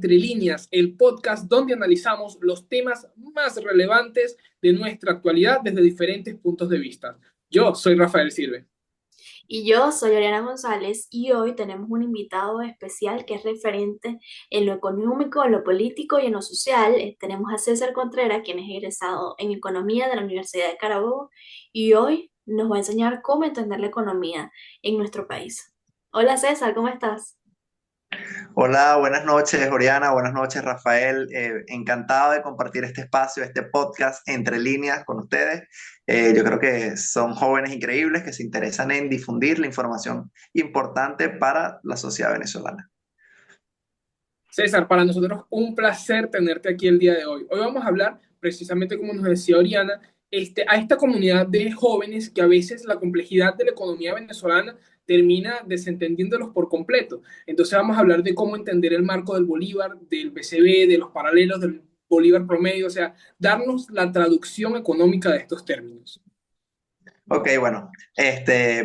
Entre Líneas, el podcast donde analizamos los temas más relevantes de nuestra actualidad desde diferentes puntos de vista. Yo soy Rafael Silve. Y yo soy Oriana González y hoy tenemos un invitado especial que es referente en lo económico, en lo político y en lo social. Tenemos a César Contreras, quien es egresado en Economía de la Universidad de Carabobo y hoy nos va a enseñar cómo entender la economía en nuestro país. Hola César, ¿cómo estás? Hola, buenas noches, Oriana, buenas noches, Rafael. Encantado de compartir este espacio, este podcast entre líneas con ustedes. Yo creo que son jóvenes increíbles que se interesan en difundir la información importante para la sociedad venezolana. César, para nosotros un placer tenerte aquí el día de hoy. Hoy vamos a hablar, precisamente como nos decía Oriana, a esta comunidad de jóvenes que a veces la complejidad de la economía venezolana termina desentendiéndolos por completo. Entonces vamos a hablar de cómo entender el marco del Bolívar, del BCB, de los paralelos del Bolívar promedio, o sea, darnos la traducción económica de estos términos. Ok, bueno,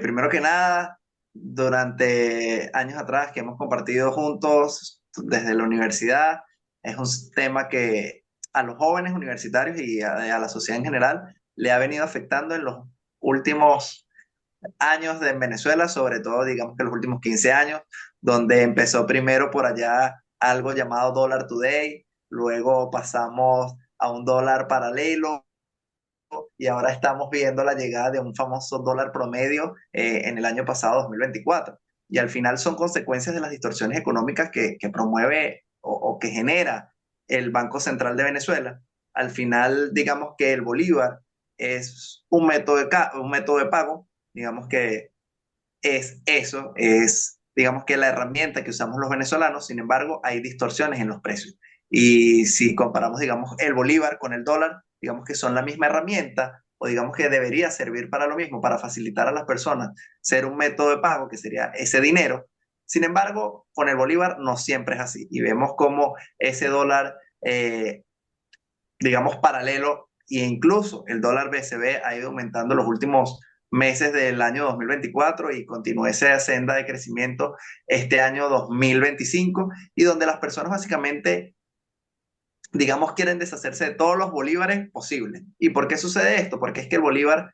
primero que nada, durante años atrás que hemos compartido juntos desde la universidad, es un tema que a los jóvenes universitarios y a la sociedad en general le ha venido afectando en los últimos años en Venezuela, sobre todo digamos que los últimos 15 años, donde empezó primero por allá algo llamado dólar today, luego pasamos a un dólar paralelo y ahora estamos viendo la llegada de un famoso dólar promedio en el año pasado, 2024. Y al final son consecuencias de las distorsiones económicas que promueve o que genera el Banco Central de Venezuela. Al final, digamos que el Bolívar es un método de pago, digamos que es eso, es digamos que la herramienta que usamos los venezolanos. Sin embargo, hay distorsiones en los precios. Y si comparamos, digamos, el bolívar con el dólar, digamos que son la misma herramienta o digamos que debería servir para lo mismo, para facilitar a las personas ser un método de pago, que sería ese dinero. Sin embargo, con el bolívar no siempre es así. Y vemos cómo ese dólar, digamos, paralelo e incluso el dólar BCB ha ido aumentando los últimos meses del año 2024 y continúa esa senda de crecimiento este año 2025 y donde las personas básicamente, digamos, quieren deshacerse de todos los bolívares posibles. ¿Y por qué sucede esto? Porque es que el bolívar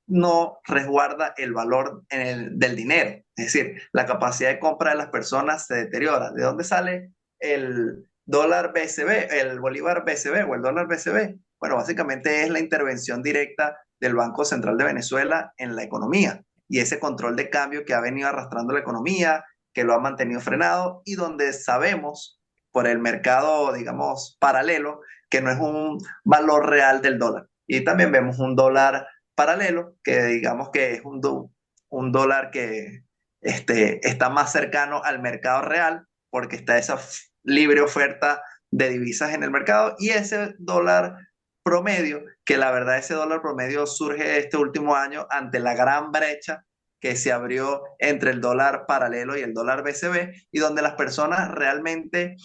no resguarda el valor del dinero. Es decir, la capacidad de compra de las personas se deteriora. ¿De dónde sale el dólar BCB, el bolívar BCB o el dólar BCB? Bueno, básicamente es la intervención directa del Banco Central de Venezuela en la economía y ese control de cambio que ha venido arrastrando la economía, que lo ha mantenido frenado y donde sabemos por el mercado, digamos, paralelo, que no es un valor real del dólar. Y también vemos un dólar paralelo, que digamos que es un dólar que está más cercano al mercado real, porque está esa libre oferta de divisas en el mercado, y ese dólar promedio, que la verdad ese dólar promedio surge este último año ante la gran brecha que se abrió entre el dólar paralelo y el dólar BCB, y donde las personas realmente,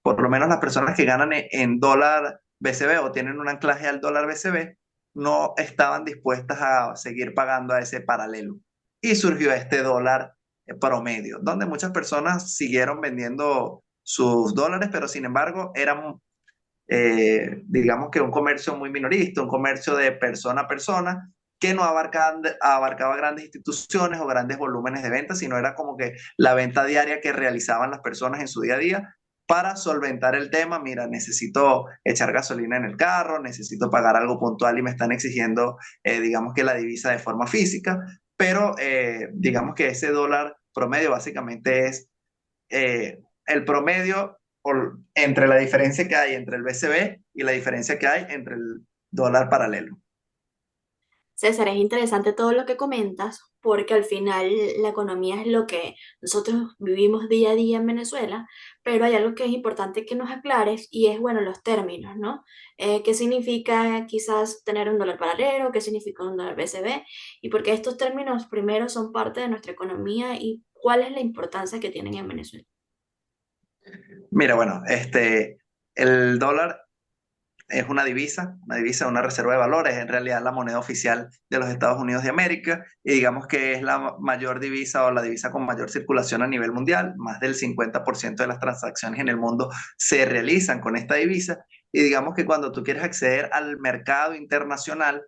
por lo menos las personas que ganan en dólar BCB o tienen un anclaje al dólar BCB, no estaban dispuestas a seguir pagando a ese paralelo. Y surgió este dólar promedio, donde muchas personas siguieron vendiendo sus dólares, pero sin embargo eran, digamos que un comercio muy minorista, un comercio de persona a persona, que no abarcaba grandes instituciones o grandes volúmenes de ventas, sino era como que la venta diaria que realizaban las personas en su día a día para solventar el tema. Mira, necesito echar gasolina en el carro, necesito pagar algo puntual y me están exigiendo, digamos que la divisa de forma física, pero digamos que ese dólar promedio básicamente es el promedio entre la diferencia que hay entre el BCB y la diferencia que hay entre el dólar paralelo. César, es interesante todo lo que comentas porque al final la economía es lo que nosotros vivimos día a día en Venezuela, pero hay algo que es importante que nos aclares y es, bueno, los términos, ¿no? ¿Qué significa quizás tener un dólar paralelo? ¿Qué significa un dólar BCB? Y porque estos términos primero son parte de nuestra economía y cuál es la importancia que tienen en Venezuela. Mira, bueno, el dólar es una reserva de valores, es en realidad la moneda oficial de los Estados Unidos de América y digamos que es la mayor divisa o la divisa con mayor circulación a nivel mundial. Más del 50% de las transacciones en el mundo se realizan con esta divisa y digamos que cuando tú quieres acceder al mercado internacional,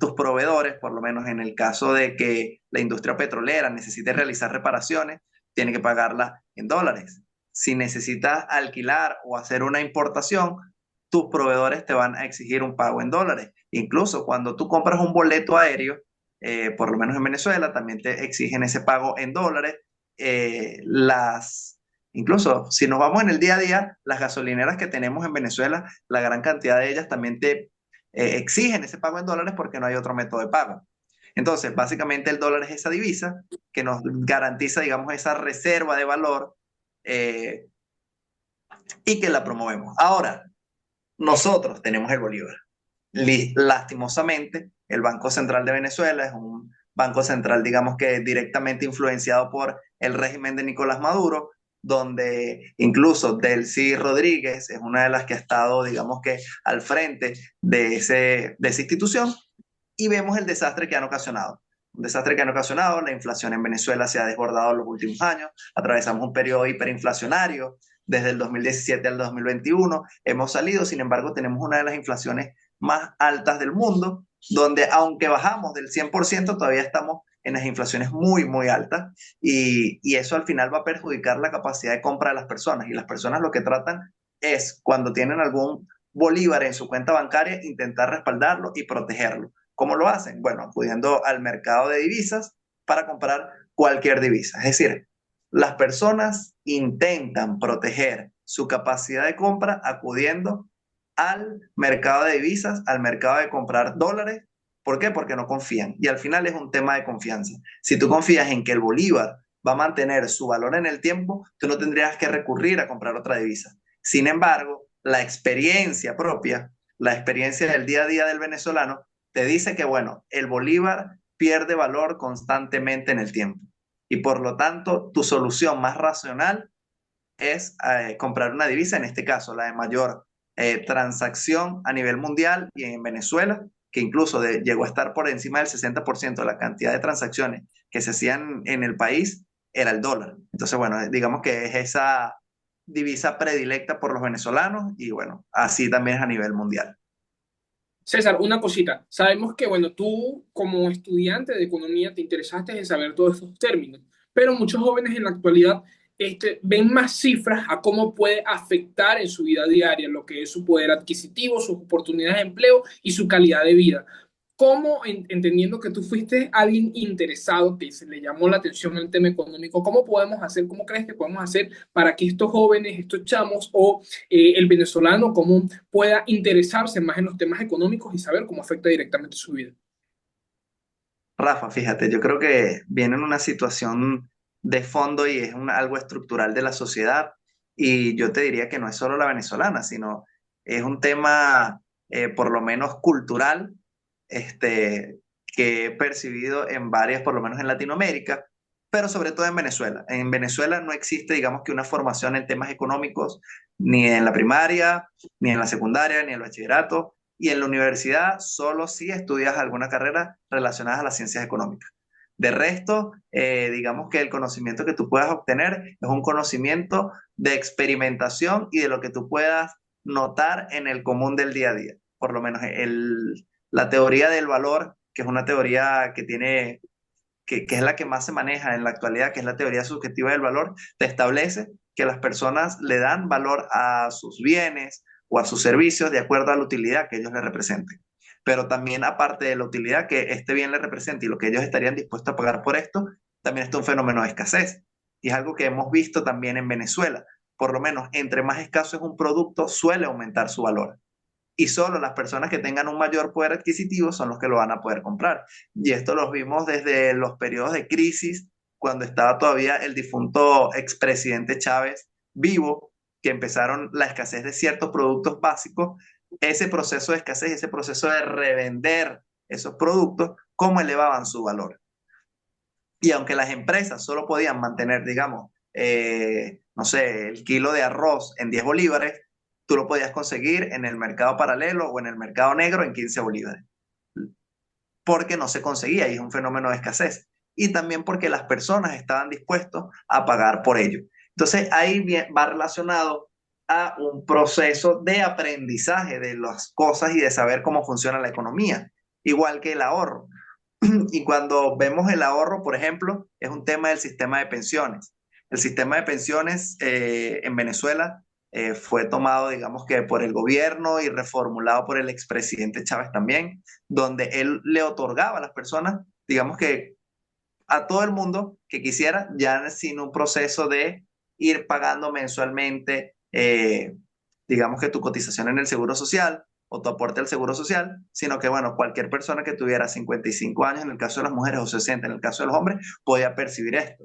tus proveedores, por lo menos en el caso de que la industria petrolera necesite realizar reparaciones, tiene que pagarla en dólares. Si necesitas alquilar o hacer una importación, tus proveedores te van a exigir un pago en dólares. Incluso cuando tú compras un boleto aéreo, por lo menos en Venezuela, también te exigen ese pago en dólares. Incluso si nos vamos en el día a día, las gasolineras que tenemos en Venezuela, la gran cantidad de ellas también te exigen ese pago en dólares porque no hay otro método de pago. Entonces, básicamente el dólar es esa divisa que nos garantiza, digamos, esa reserva de valor eh, y que la promovemos. Ahora, nosotros tenemos el bolívar. Lastimosamente, el Banco Central de Venezuela es un banco central, digamos que directamente influenciado por el régimen de Nicolás Maduro, donde incluso Delcy Rodríguez es una de las que ha estado, digamos que, al frente de esa institución, y vemos el desastre que han ocasionado. Un desastre que han ocasionado, la inflación en Venezuela se ha desbordado en los últimos años, atravesamos un periodo hiperinflacionario desde el 2017 al 2021, hemos salido, sin embargo, tenemos una de las inflaciones más altas del mundo, donde aunque bajamos del 100%, todavía estamos en las inflaciones muy, muy altas y eso al final va a perjudicar la capacidad de compra de las personas y las personas lo que tratan es cuando tienen algún bolívar en su cuenta bancaria intentar respaldarlo y protegerlo. ¿Cómo lo hacen? Bueno, acudiendo al mercado de divisas para comprar cualquier divisa. Es decir, las personas intentan proteger su capacidad de compra acudiendo al mercado de divisas, al mercado de comprar dólares. ¿Por qué? Porque no confían. Y al final es un tema de confianza. Si tú confías en que el bolívar va a mantener su valor en el tiempo, tú no tendrías que recurrir a comprar otra divisa. Sin embargo, la experiencia propia, la experiencia del día a día del venezolano, te dice que, bueno, el bolívar pierde valor constantemente en el tiempo. Y por lo tanto, tu solución más racional es comprar una divisa, en este caso la de mayor transacción a nivel mundial y en Venezuela, que incluso llegó a estar por encima del 60% de la cantidad de transacciones que se hacían en el país, era el dólar. Entonces, bueno, digamos que es esa divisa predilecta por los venezolanos y bueno, así también es a nivel mundial. César, una cosita. Sabemos que, bueno, tú como estudiante de economía te interesaste en saber todos estos términos, pero muchos jóvenes en la actualidad ven más cifras a cómo puede afectar en su vida diaria lo que es su poder adquisitivo, sus oportunidades de empleo y su calidad de vida. ¿Cómo, entendiendo que tú fuiste alguien interesado, que se le llamó la atención el tema económico, cómo podemos hacer, cómo crees que podemos hacer para que estos jóvenes, estos chamos o el venezolano común pueda interesarse más en los temas económicos y saber cómo afecta directamente su vida? Rafa, fíjate, yo creo que viene en una situación de fondo y es algo estructural de la sociedad y yo te diría que no es solo la venezolana, sino es un tema por lo menos cultural que he percibido en varias, por lo menos en Latinoamérica, pero sobre todo en Venezuela. En Venezuela no existe, digamos que una formación en temas económicos ni en la primaria, ni en la secundaria, ni en el bachillerato y en la universidad solo si estudias alguna carrera relacionada a las ciencias económicas. De resto, digamos que el conocimiento que tú puedas obtener es un conocimiento de experimentación y de lo que tú puedas notar en el común del día a día. Por lo menos la teoría del valor, que es una teoría que es la que más se maneja en la actualidad, que es la teoría subjetiva del valor, te establece que las personas le dan valor a sus bienes o a sus servicios de acuerdo a la utilidad que ellos le representen. Pero también aparte de la utilidad que este bien le representa y lo que ellos estarían dispuestos a pagar por esto, también está un fenómeno de escasez. Y es algo que hemos visto también en Venezuela. Por lo menos, entre más escaso es un producto, suele aumentar su valor y solo las personas que tengan un mayor poder adquisitivo son los que lo van a poder comprar. Y esto lo vimos desde los periodos de crisis, cuando estaba todavía el difunto expresidente Chávez vivo, que empezaron la escasez de ciertos productos básicos, ese proceso de escasez, ese proceso de revender esos productos, cómo elevaban su valor. Y aunque las empresas solo podían mantener, digamos, no sé, el kilo de arroz en 10 bolívares, tú lo podías conseguir en el mercado paralelo o en el mercado negro en 15 bolívares, porque no se conseguía y es un fenómeno de escasez. Y también porque las personas estaban dispuestos a pagar por ello. Entonces ahí va relacionado a un proceso de aprendizaje de las cosas y de saber cómo funciona la economía, igual que el ahorro. Y cuando vemos el ahorro, por ejemplo, es un tema del sistema de pensiones. El sistema de pensiones en Venezuela fue tomado, digamos que por el gobierno y reformulado por el expresidente Chávez también, donde él le otorgaba a las personas, digamos que a todo el mundo que quisiera, ya sin un proceso de ir pagando mensualmente, digamos que tu cotización en el Seguro Social o tu aporte al Seguro Social, sino que, bueno, cualquier persona que tuviera 55 años, en el caso de las mujeres, o 60 en el caso de los hombres, podía percibir esto.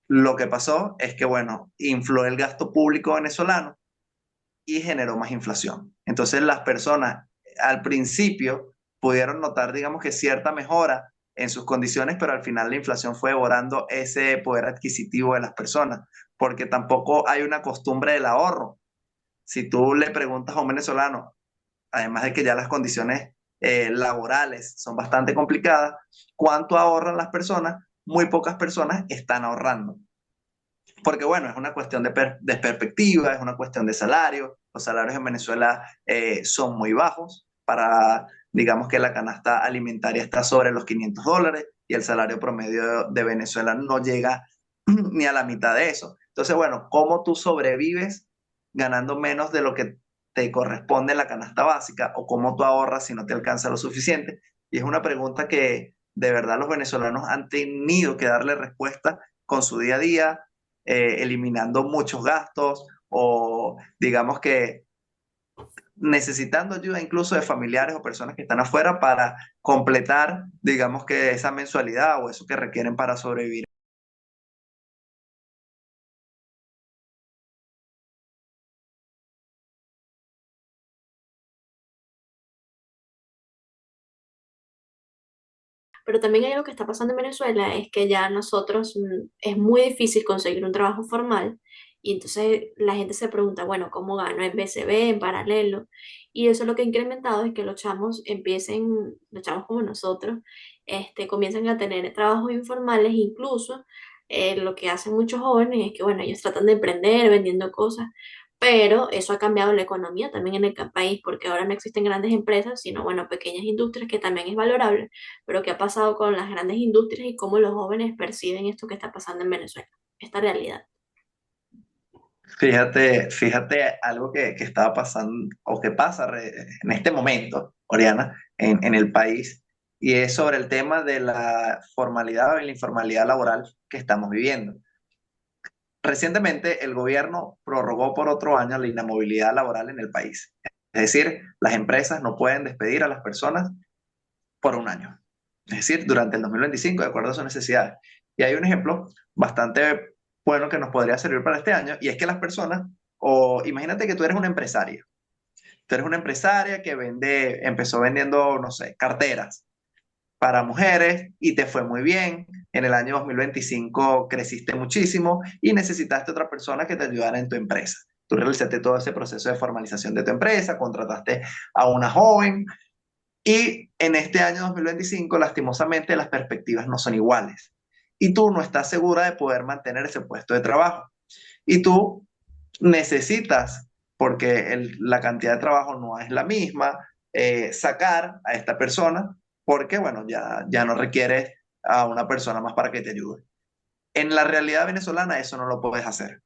Lo que pasó es que, bueno, infló el gasto público venezolano y generó más inflación. Entonces las personas al principio pudieron notar, digamos que cierta mejora en sus condiciones, pero al final la inflación fue devorando ese poder adquisitivo de las personas, porque tampoco hay una costumbre del ahorro. Si tú le preguntas a un venezolano, además de que ya las condiciones laborales son bastante complicadas, ¿cuánto ahorran las personas? Muy pocas personas están ahorrando. Porque bueno, es una cuestión de perspectiva, es una cuestión de salario. Los salarios en Venezuela son muy bajos para, digamos que la canasta alimentaria está sobre los $500 y el salario promedio de Venezuela no llega ni a la mitad de eso. Entonces, bueno, ¿cómo tú sobrevives ganando menos de lo que te corresponde en la canasta básica o cómo tú ahorras si no te alcanza lo suficiente? Y es una pregunta que de verdad los venezolanos han tenido que darle respuesta con su día a día, eliminando muchos gastos o digamos que necesitando ayuda incluso de familiares o personas que están afuera para completar, digamos que esa mensualidad o eso que requieren para sobrevivir. Pero también hay algo que está pasando en Venezuela, es que ya nosotros es muy difícil conseguir un trabajo formal y entonces la gente se pregunta, bueno, ¿cómo gano en BCB, en paralelo? Y eso lo que ha incrementado es que los chamos empiecen, los chamos como nosotros, comiencen a tener trabajos informales, incluso lo que hacen muchos jóvenes es que, bueno, ellos tratan de emprender vendiendo cosas, pero eso ha cambiado la economía también en el país, porque ahora no existen grandes empresas, sino, bueno, pequeñas industrias, que también es valorable, pero ¿qué ha pasado con las grandes industrias y cómo los jóvenes perciben esto que está pasando en Venezuela, esta realidad? Fíjate algo que estaba pasando o que pasa en este momento, Oriana, en el país, y es sobre el tema de la formalidad o la informalidad laboral que estamos viviendo. Recientemente, el gobierno prorrogó por otro año la inamovilidad laboral en el país. Es decir, las empresas no pueden despedir a las personas por un año. Es decir, durante el 2025, de acuerdo a sus necesidades. Y hay un ejemplo bastante bueno que nos podría servir para este año, y es que las personas, o imagínate que tú eres una empresaria. Tú eres una empresaria que empezó vendiendo, no sé, carteras para mujeres y te fue muy bien. En el año 2025 creciste muchísimo y necesitaste otra persona que te ayudara en tu empresa. Tú realizaste todo ese proceso de formalización de tu empresa, contrataste a una joven y en este año 2025 lastimosamente las perspectivas no son iguales y tú no estás segura de poder mantener ese puesto de trabajo y tú necesitas, porque la cantidad de trabajo no es la misma, sacar a esta persona porque, bueno, ya no requieres a una persona más para que te ayude. En la realidad venezolana eso no lo puedes hacer.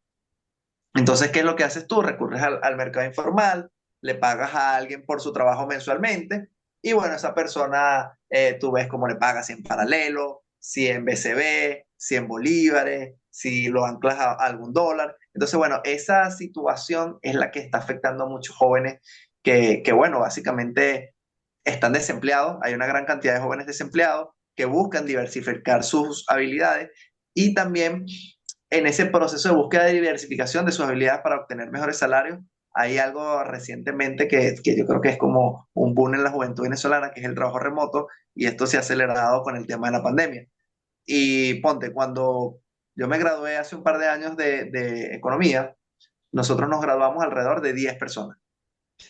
Entonces, ¿qué es lo que haces tú? Recurres al mercado informal, le pagas a alguien por su trabajo mensualmente y bueno, esa persona tú ves cómo le pagas si en paralelo, si en BCB, si en bolívares, si lo anclas a algún dólar. Entonces, bueno, esa situación es la que está afectando a muchos jóvenes que bueno, básicamente están desempleados. Hay una gran cantidad de jóvenes desempleados que buscan diversificar sus habilidades y también en ese proceso de búsqueda de diversificación de sus habilidades para obtener mejores salarios, hay algo recientemente que yo creo que es como un boom en la juventud venezolana, que es el trabajo remoto, y esto se ha acelerado con el tema de la pandemia. Y ponte, cuando yo me gradué hace un par de años de economía, nosotros nos graduamos alrededor de 10 personas.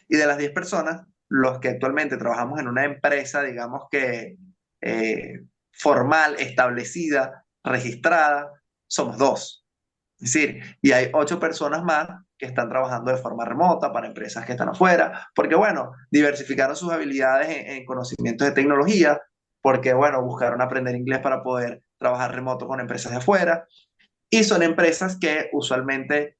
Y de las 10 personas, los que actualmente trabajamos en una empresa, digamos que formal, establecida, registrada, somos dos. Es decir, y hay 8 personas más que están trabajando de forma remota para empresas que están afuera, porque bueno, diversificaron sus habilidades en conocimientos de tecnología, porque bueno, buscaron aprender inglés para poder trabajar remoto con empresas de afuera, y son empresas que usualmente,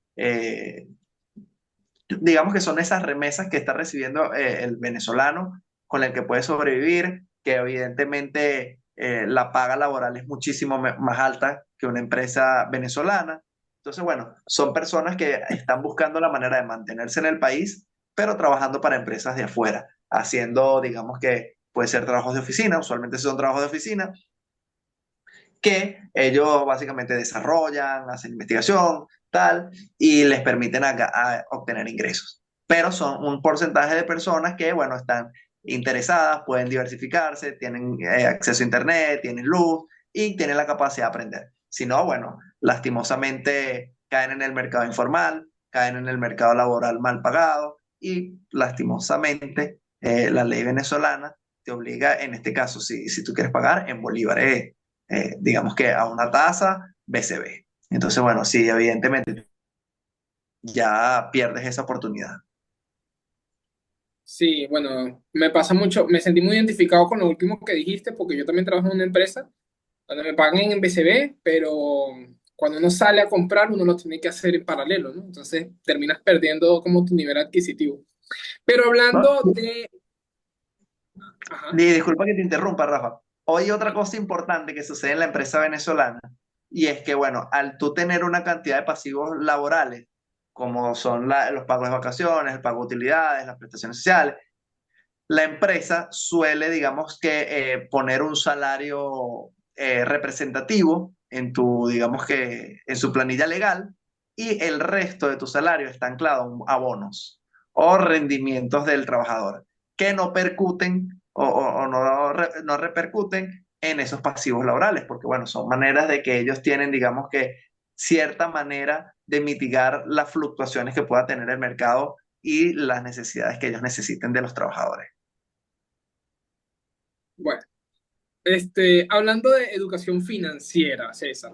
digamos que son esas remesas que está recibiendo el venezolano con el que puede sobrevivir, que evidentemente la paga laboral es muchísimo más alta que una empresa venezolana. Entonces, bueno, son personas que están buscando la manera de mantenerse en el país, pero trabajando para empresas de afuera, haciendo, digamos que puede ser trabajos de oficina, usualmente son trabajos de oficina, que ellos básicamente desarrollan, hacen investigación, tal, y les permiten a obtener ingresos. Pero son un porcentaje de personas que, bueno, están interesadas, pueden diversificarse, tienen acceso a Internet, tienen luz y tienen la capacidad de aprender. Si no, bueno, lastimosamente caen en el mercado informal, caen en el mercado laboral mal pagado y lastimosamente la ley venezolana te obliga, en este caso, si tú quieres pagar en bolívares, digamos que a una tasa BCB. Entonces, bueno, sí, evidentemente ya pierdes esa oportunidad. Sí, bueno, me pasa mucho, me sentí muy identificado con lo último que dijiste, porque yo también trabajo en una empresa donde me pagan en BCB, pero cuando uno sale a comprar, uno lo tiene que hacer en paralelo, ¿no? Entonces terminas perdiendo como tu nivel adquisitivo. Pero ¿No? hablando de... Ajá. Disculpa que te interrumpa, Rafa. Hoy otra cosa importante que sucede en la empresa venezolana y es que, bueno, al tú tener una cantidad de pasivos laborales, como son los pagos de vacaciones, el pago de utilidades, las prestaciones sociales, la empresa suele, digamos que, poner un salario representativo en tu, digamos que, en su planilla legal y el resto de tu salario está anclado a bonos o rendimientos del trabajador que no percuten o no, no repercuten en esos pasivos laborales, porque bueno, son maneras de que ellos tienen, digamos que, cierta manera de mitigar las fluctuaciones que pueda tener el mercado y las necesidades que ellos necesiten de los trabajadores. Bueno, hablando de educación financiera, César,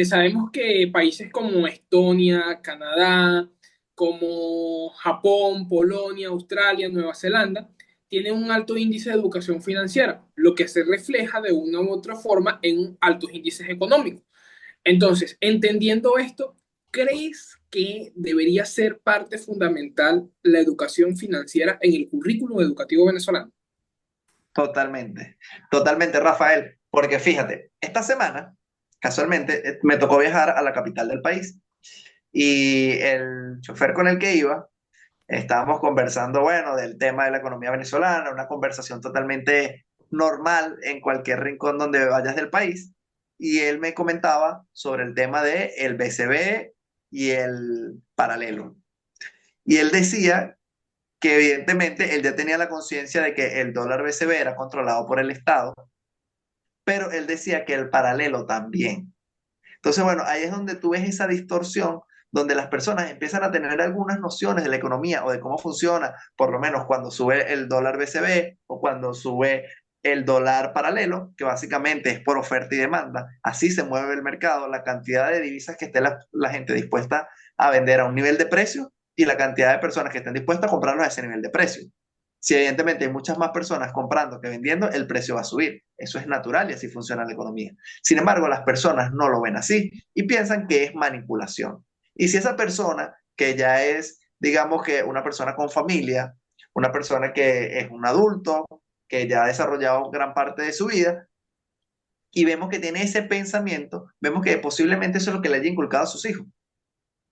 sabemos que países como Estonia, Canadá, como Japón, Polonia, Australia, Nueva Zelanda, tienen un alto índice de educación financiera, lo que se refleja de una u otra forma en altos índices económicos. Entonces, entendiendo esto, ¿crees que debería ser parte fundamental la educación financiera en el currículo educativo venezolano? Totalmente, totalmente, Rafael, porque fíjate, esta semana, casualmente, me tocó viajar a la capital del país y el chofer con el que iba, estábamos conversando, bueno, del tema de la economía venezolana, una conversación totalmente normal en cualquier rincón donde vayas del país, y él me comentaba sobre el tema de el BCB y el paralelo. Y él decía que evidentemente él ya tenía la conciencia de que el dólar BCB era controlado por el Estado, pero él decía que el paralelo también. Entonces, bueno, ahí es donde tú ves esa distorsión, donde las personas empiezan a tener algunas nociones de la economía o de cómo funciona, por lo menos cuando sube el dólar BCB o cuando sube el dólar paralelo, que básicamente es por oferta y demanda. Así se mueve el mercado, la cantidad de divisas que esté la gente dispuesta a vender a un nivel de precio y la cantidad de personas que estén dispuestas a comprarlos a ese nivel de precio. Si evidentemente hay muchas más personas comprando que vendiendo, el precio va a subir. Eso es natural y así funciona la economía. Sin embargo, las personas no lo ven así y piensan que es manipulación. Y si esa persona, que ya es, digamos que una persona con familia, una persona que es un adulto, que ya ha desarrollado gran parte de su vida, y vemos que tiene ese pensamiento, vemos que posiblemente eso es lo que le haya inculcado a sus hijos.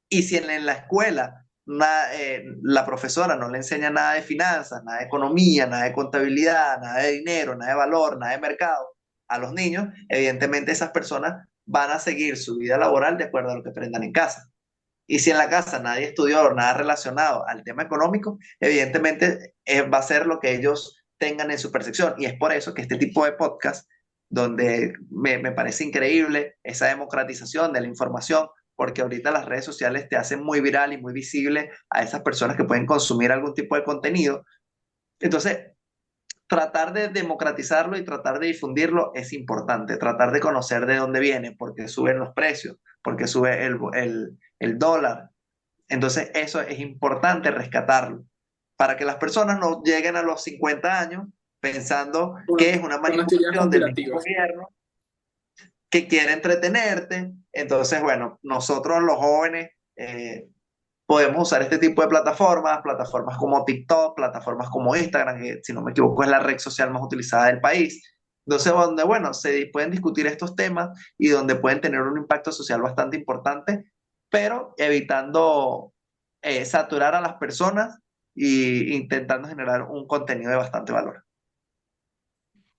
Y si en la escuela la profesora no le enseña nada de finanzas, nada de economía, nada de contabilidad, nada de dinero, nada de valor, nada de mercado a los niños, evidentemente esas personas van a seguir su vida laboral de acuerdo a lo que aprendan en casa. Y si en la casa nadie estudió nada relacionado al tema económico, evidentemente va a ser lo que ellos tengan en su percepción. Y es por eso que este tipo de podcast, donde me parece increíble esa democratización de la información, porque ahorita las redes sociales te hacen muy viral y muy visible a esas personas que pueden consumir algún tipo de contenido. Entonces, tratar de democratizarlo y tratar de difundirlo es importante, tratar de conocer de dónde viene, porque suben los precios, porque sube el dólar. Entonces, eso es importante rescatarlo, para que las personas no lleguen a los 50 años pensando que es una Con las teorías manipulación del mismo conspirativas. gobierno que quiere entretenerte. Entonces, bueno, nosotros los jóvenes podemos usar este tipo de plataformas, plataformas como TikTok, plataformas como Instagram, que si no me equivoco es la red social más utilizada del país. Entonces, donde, bueno, se pueden discutir estos temas y donde pueden tener un impacto social bastante importante, pero evitando saturar a las personas e intentando generar un contenido de bastante valor.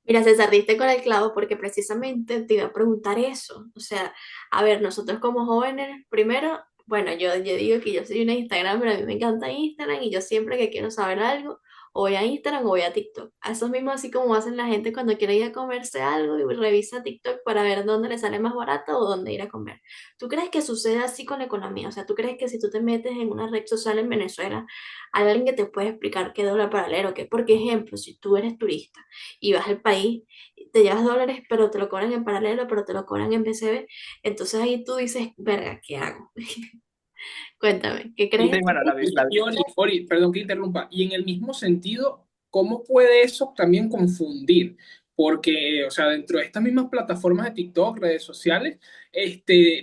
Mira, César, diste con el clavo porque precisamente te iba a preguntar eso. O sea, a ver, nosotros como jóvenes, primero, bueno, yo digo que yo soy una Instagram, pero a mí me encanta Instagram y yo siempre que quiero saber algo, o voy a Instagram o voy a TikTok. A eso mismo así como hacen la gente cuando quiere ir a comerse algo y revisa TikTok para ver dónde le sale más barato o dónde ir a comer. ¿Tú crees que sucede así con la economía? O sea, ¿tú crees que si tú te metes en una red social en Venezuela, hay alguien que te puede explicar qué dólar paralelo, qué? Por ejemplo, si tú eres turista y vas al país, te llevas dólares, pero te lo cobran en paralelo, pero te lo cobran en BCB. Entonces ahí tú dices, verga, ¿qué hago? Cuéntame, ¿qué Y, Sí, crees tú? bueno, Ori, perdón que interrumpa, y en el mismo sentido, ¿cómo puede eso también confundir? Porque, o sea, dentro de estas mismas plataformas de TikTok, redes sociales,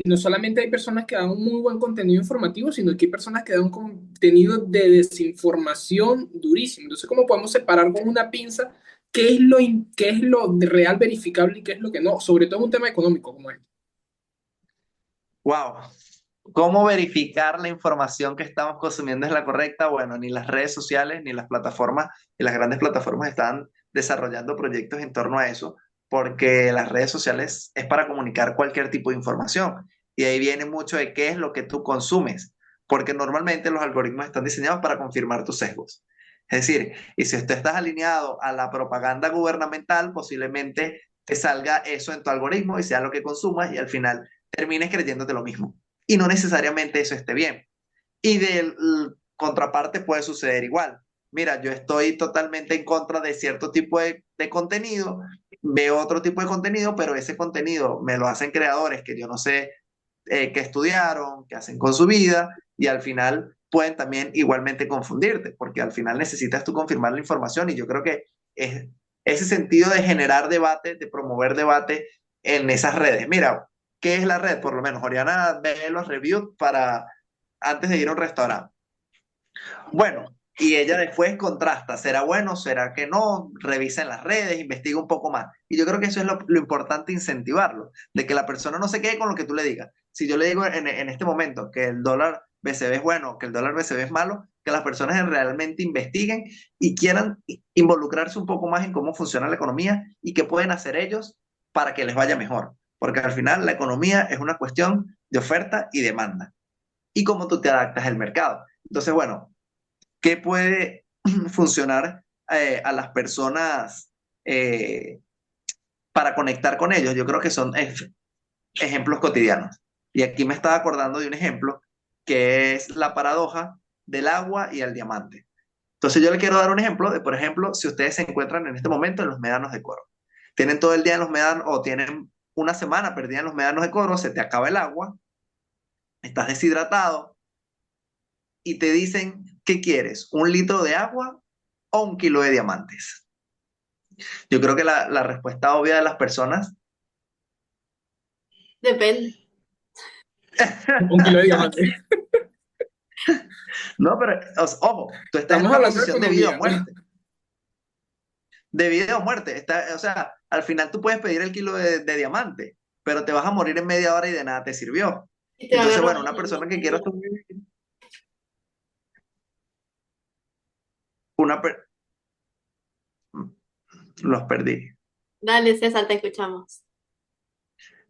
no solamente hay personas que dan un muy buen contenido informativo, sino que hay personas que dan un contenido de desinformación durísimo. Entonces, ¿cómo podemos separar con una pinza qué es lo real verificable y qué es lo que no? Sobre todo en un tema económico como este. wow. ¿Cómo verificar la información que estamos consumiendo es la correcta? Bueno, ni las redes sociales ni las plataformas y las grandes plataformas están desarrollando proyectos en torno a eso, porque las redes sociales es para comunicar cualquier tipo de información. Y ahí viene mucho de qué es lo que tú consumes, porque normalmente los algoritmos están diseñados para confirmar tus sesgos. Es decir, y si tú estás alineado a la propaganda gubernamental, posiblemente te salga eso en tu algoritmo y sea lo que consumas y al final termines creyéndote lo mismo y no necesariamente eso esté bien. Y de contraparte puede suceder igual. Mira, yo estoy totalmente en contra de cierto tipo de contenido, veo otro tipo de contenido, pero ese contenido me lo hacen creadores que yo no sé qué estudiaron, qué hacen con su vida, y al final pueden también igualmente confundirte, porque al final necesitas tú confirmar la información, y yo creo que es ese sentido de generar debate, de promover debate en esas redes. Mira, ¿qué es la red? Por lo menos, Oriana ve los reviews para antes de ir a un restaurante. Bueno, y ella después contrasta, ¿será bueno? ¿Será que no? Revisa en las redes, investiga un poco más. Y yo creo que eso es lo importante, incentivarlo, de que la persona no se quede con lo que tú le digas. Si yo le digo en este momento que el dólar BCB es bueno, que el dólar BCB es malo, que las personas realmente investiguen y quieran involucrarse un poco más en cómo funciona la economía y qué pueden hacer ellos para que les vaya mejor. Porque al final la economía es una cuestión de oferta y demanda y cómo tú te adaptas al mercado. Entonces, bueno, ¿qué puede funcionar a las personas eh, para conectar con ellos? Yo creo que son ejemplos cotidianos. Y aquí me estaba acordando de un ejemplo que es la paradoja del agua y el diamante. Entonces yo le quiero dar un ejemplo de, por ejemplo, si ustedes se encuentran en este momento en los médanos de Coro. Tienen todo el día en los médanos o tienen una semana perdida en los médanos de Coro, se te acaba el agua, estás deshidratado y te dicen, ¿qué quieres? ¿Un litro de agua o un kilo de diamantes? Yo creo que la respuesta obvia de las personas, Depende. Un kilo de diamantes. no, pero ojo, tú estás en Estamos una hablando de posición de vida o economía. muerte, de vida o muerte. O sea, al final tú puedes pedir el kilo de diamante, pero te vas a morir en media hora y de nada te sirvió. Y te van a Entonces, robar bueno, una el persona que quiera diamante. sobrevivir, una per- los perdí. Dale, César, te escuchamos.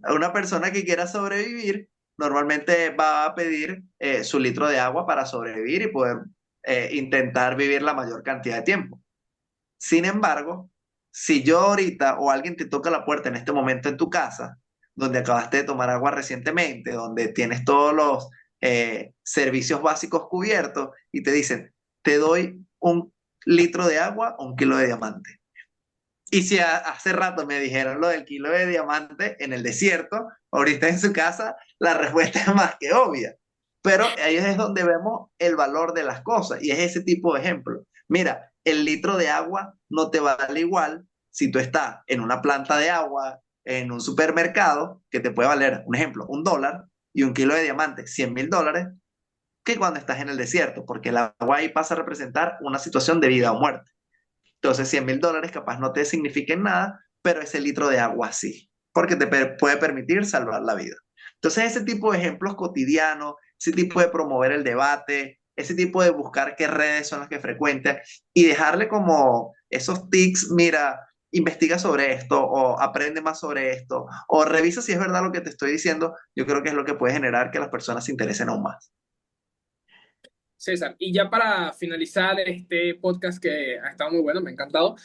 Una persona que quiera sobrevivir normalmente va a pedir su litro de agua para sobrevivir y poder intentar vivir la mayor cantidad de tiempo. Sin embargo, si yo ahorita o alguien te toca la puerta en este momento en tu casa donde acabaste de tomar agua recientemente, donde tienes todos los servicios básicos cubiertos y te dicen, te doy 1 litro de agua o 1 kilo de diamante. Y si hace rato me dijeron lo del kilo de diamante en el desierto, ahorita en su casa, la respuesta es más que obvia. Pero ahí es donde vemos el valor de las cosas y es ese tipo de ejemplo. Mira, el litro de agua no te vale igual si tú estás en una planta de agua, en un supermercado, que te puede valer, un ejemplo, $1 y 1 kilo de diamante, $100.000, que cuando estás en el desierto, porque el agua ahí pasa a representar una situación de vida o muerte. Entonces, $100.000 capaz no te signifiquen nada, pero ese litro de agua sí, porque te puede permitir salvar la vida. Entonces, ese tipo de ejemplos cotidianos, ese tipo de promover el debate, ese tipo de buscar qué redes son las que frecuentan y dejarle como esos tics, mira, investiga sobre esto o aprende más sobre esto o revisa si es verdad lo que te estoy diciendo, yo creo que es lo que puede generar que las personas se interesen aún más. César, y ya para finalizar este podcast que ha estado muy bueno, me ha encantado,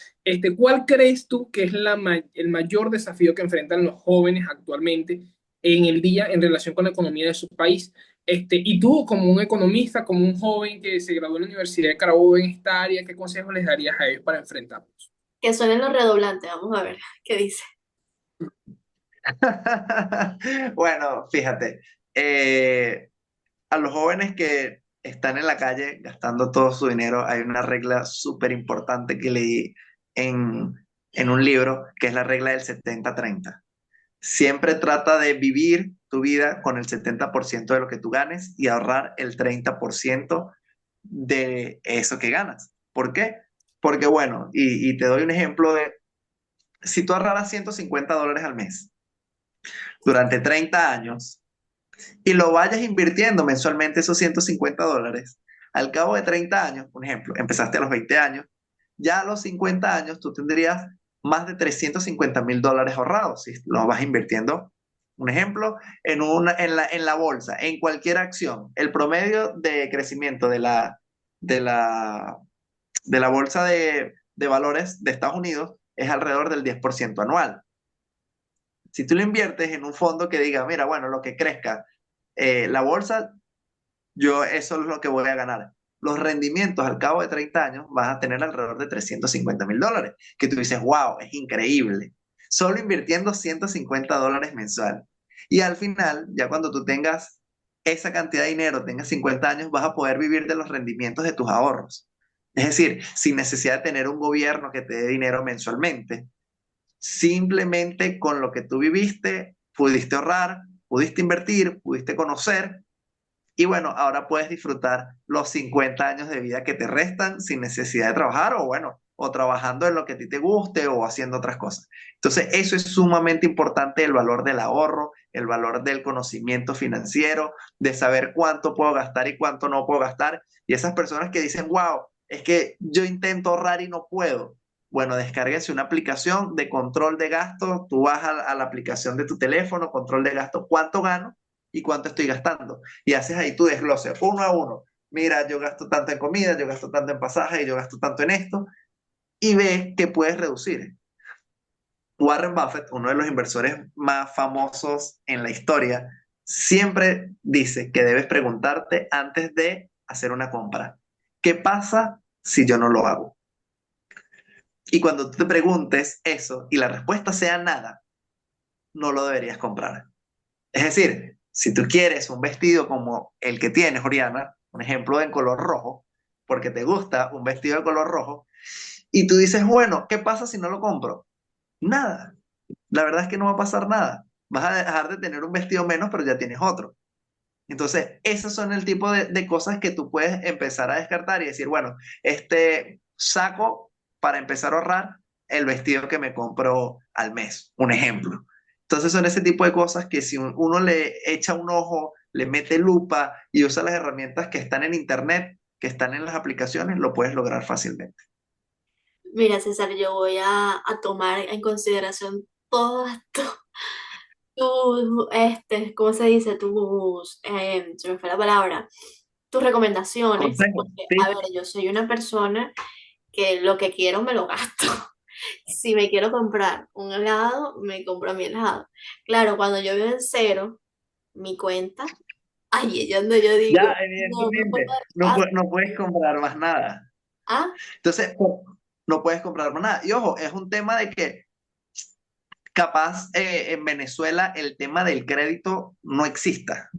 ¿cuál crees tú que es el mayor desafío que enfrentan los jóvenes actualmente en el día en relación con la economía de su país? Y tú, como un economista, como un joven que se graduó en la Universidad de Carabobo en esta área, ¿qué consejos les darías a ellos para enfrentarlos? Que suenen los redoblantes, vamos a ver qué dice. Bueno, fíjate, eh, a los jóvenes que están en la calle gastando todo su dinero, hay una regla súper importante que leí en, en un libro, que es la regla del 70-30. Siempre trata de vivir tu vida con el 70% de lo que tú ganes y ahorrar el 30% de eso que ganas. ¿Por qué? Porque bueno, y te doy un ejemplo de, si tú ahorraras $150 al mes durante 30 años, y lo vayas invirtiendo mensualmente esos $150, al cabo de 30 años, por ejemplo, empezaste a los 20 años, ya a los 50 años tú tendrías más de $350.000 ahorrados si lo vas invirtiendo. Un ejemplo, en la bolsa, en cualquier acción, el promedio de crecimiento de la, de la bolsa de valores de Estados Unidos es alrededor del 10% anual. Si tú lo inviertes en un fondo que diga, mira, bueno, lo que crezca la bolsa, yo eso es lo que voy a ganar. Los rendimientos al cabo de 30 años vas a tener alrededor de $350.000, que tú dices, wow, es increíble. Solo invirtiendo $150 mensual. Y al final, ya cuando tú tengas esa cantidad de dinero, tengas 50 años, vas a poder vivir de los rendimientos de tus ahorros. Es decir, sin necesidad de tener un gobierno que te dé dinero mensualmente. Simplemente con lo que tú viviste, pudiste ahorrar, pudiste invertir, pudiste conocer y bueno, ahora puedes disfrutar los 50 años de vida que te restan sin necesidad de trabajar o bueno, o trabajando en lo que a ti te guste o haciendo otras cosas. Entonces, eso es sumamente importante, el valor del ahorro, el valor del conocimiento financiero, de saber cuánto puedo gastar y cuánto no puedo gastar. Y esas personas que dicen, wow, es que yo intento ahorrar y no puedo. Bueno, descárguense una aplicación de control de gasto. Tú vas a la aplicación de tu teléfono, control de gasto, cuánto gano y cuánto estoy gastando y haces ahí tu desglose uno a uno. Mira, yo gasto tanto en comida, yo gasto tanto en pasaje, yo gasto tanto en esto, y ves que puedes reducir. Warren Buffett, uno de los inversores más famosos en la historia, siempre dice que debes preguntarte antes de hacer una compra, ¿qué pasa si yo no lo hago? Y cuando tú te preguntes eso y la respuesta sea nada, no lo deberías comprar. Es decir, si tú quieres un vestido como el que tienes, Oriana, un ejemplo en color rojo, porque te gusta un vestido de color rojo, y tú dices, bueno, ¿qué pasa si no lo compro? Nada. La verdad es que no va a pasar nada. Vas a dejar de tener un vestido menos, pero ya tienes otro. Entonces, esos son el tipo de cosas que tú puedes empezar a descartar y decir, bueno, saco para empezar a ahorrar el vestido que me compro al mes, un ejemplo. Entonces son ese tipo de cosas que si uno le echa un ojo, le mete lupa y usa las herramientas que están en internet, que están en las aplicaciones, lo puedes lograr fácilmente. Mira, César, yo voy a tomar en consideración todas ¿cómo se dice? Se me fue la palabra, tus recomendaciones, Consejo, porque, a sí. ver, yo soy una persona que lo que quiero me lo gasto. Si me quiero comprar un helado, me compro mi helado. Claro, cuando yo veo en cero mi cuenta, ahí es donde yo Ya, digo, no me puedo evidentemente, dar espacio. no puedes comprar más nada. Ah, Entonces, no puedes comprar más nada. Y ojo, es un tema de que capaz en Venezuela el tema del crédito no exista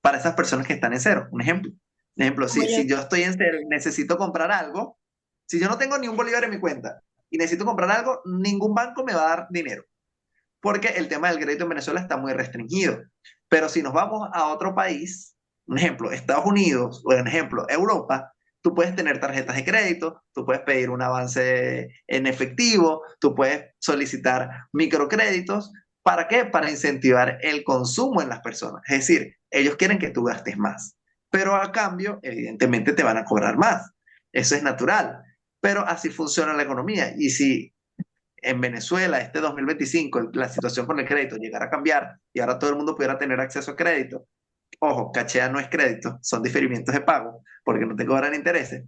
para esas personas que están en cero. Un ejemplo, como yo. si yo estoy en cero y necesito comprar algo, si yo no tengo ni un bolívar en mi cuenta y necesito comprar algo, ningún banco me va a dar dinero, porque el tema del crédito en Venezuela está muy restringido. Pero si nos vamos a otro país, un ejemplo, Estados Unidos o un ejemplo, Europa, tú puedes tener tarjetas de crédito, tú puedes pedir un avance en efectivo, tú puedes solicitar microcréditos. ¿Para qué? Para incentivar el consumo en las personas. Es decir, ellos quieren que tú gastes más, pero a cambio, evidentemente, te van a cobrar más. Eso es natural, pero así funciona la economía. Y si en Venezuela este 2025 la situación con el crédito llegara a cambiar y ahora todo el mundo pudiera tener acceso a crédito, ojo, cachea no es crédito, son diferimientos de pago porque no te cobran intereses,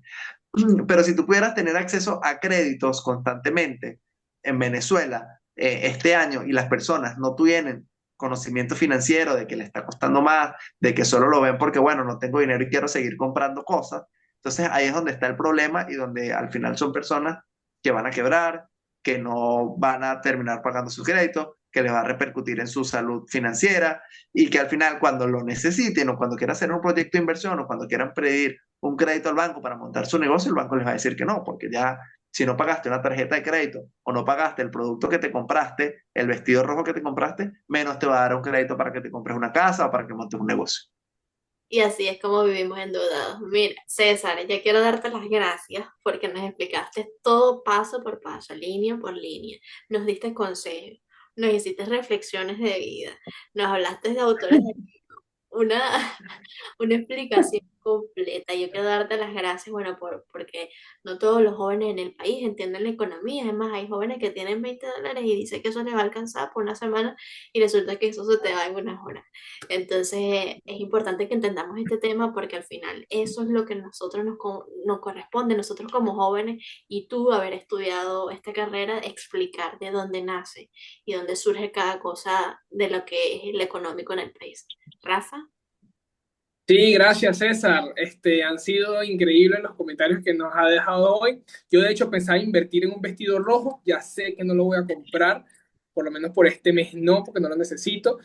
pero si tú pudieras tener acceso a créditos constantemente en Venezuela este año y las personas no tuvieran conocimiento financiero de que le está costando más, de que solo lo ven porque, bueno, no tengo dinero y quiero seguir comprando cosas, entonces ahí es donde está el problema y donde al final son personas que van a quebrar, que no van a terminar pagando sus créditos, que les va a repercutir en su salud financiera y que al final cuando lo necesiten o cuando quieran hacer un proyecto de inversión o cuando quieran pedir un crédito al banco para montar su negocio, el banco les va a decir que no, porque ya si no pagaste una tarjeta de crédito o no pagaste el producto que te compraste, el vestido rojo que te compraste, menos te va a dar un crédito para que te compres una casa o para que montes un negocio. Y así es como vivimos endeudados. Mira, César, ya quiero darte las gracias porque nos explicaste todo paso por paso, línea por línea. Nos diste consejos, nos hiciste reflexiones de vida, nos hablaste de autores de una, una explicación completa. Yo quiero darte las gracias, bueno, porque no todos los jóvenes en el país entienden la economía. Es más, hay jóvenes que tienen $20 y dicen que eso les va a alcanzar por una semana y resulta que eso se te va en unas horas. Entonces, es importante que entendamos este tema porque al final eso es lo que nosotros nos corresponde, nosotros como jóvenes y tú haber estudiado esta carrera, explicar de dónde nace y dónde surge cada cosa de lo que es el económico en el país. Rafa. Sí, gracias César. Han sido increíbles los comentarios que nos ha dejado hoy. Yo de hecho pensaba invertir en un vestido rojo, ya sé que no lo voy a comprar, por lo menos por este mes no, porque no lo necesito.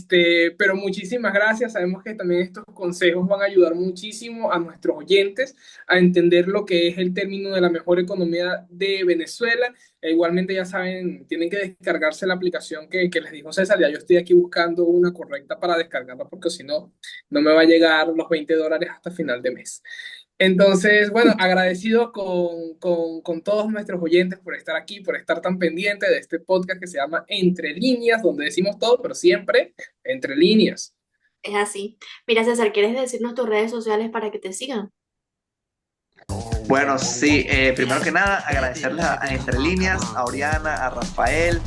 Pero muchísimas gracias. Sabemos que también estos consejos van a ayudar muchísimo a nuestros oyentes a entender lo que es el término de la mejor economía de Venezuela. E igualmente ya saben, tienen que descargarse la aplicación que les dijo César. Ya yo estoy aquí buscando una correcta para descargarla porque si no no me va a llegar los $20 hasta final de mes. Entonces, bueno, agradecido con todos nuestros oyentes por estar aquí, por estar tan pendientes de este podcast que se llama Entre Líneas, donde decimos todo, pero siempre entre líneas. Es así. Mira, César, ¿quieres decirnos tus redes sociales para que te sigan? Bueno, sí, primero que nada, agradecerles a Entre Líneas, a Oriana, a Rafael,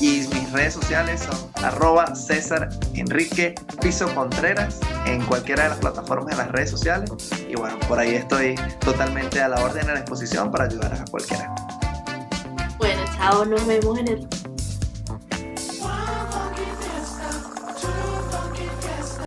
y mis redes sociales son @César Enrique Piso Contreras en cualquiera de las plataformas de las redes sociales. Y bueno, por ahí estoy totalmente a la orden y a la disposición para ayudar a cualquiera. Bueno, chao, nos vemos en el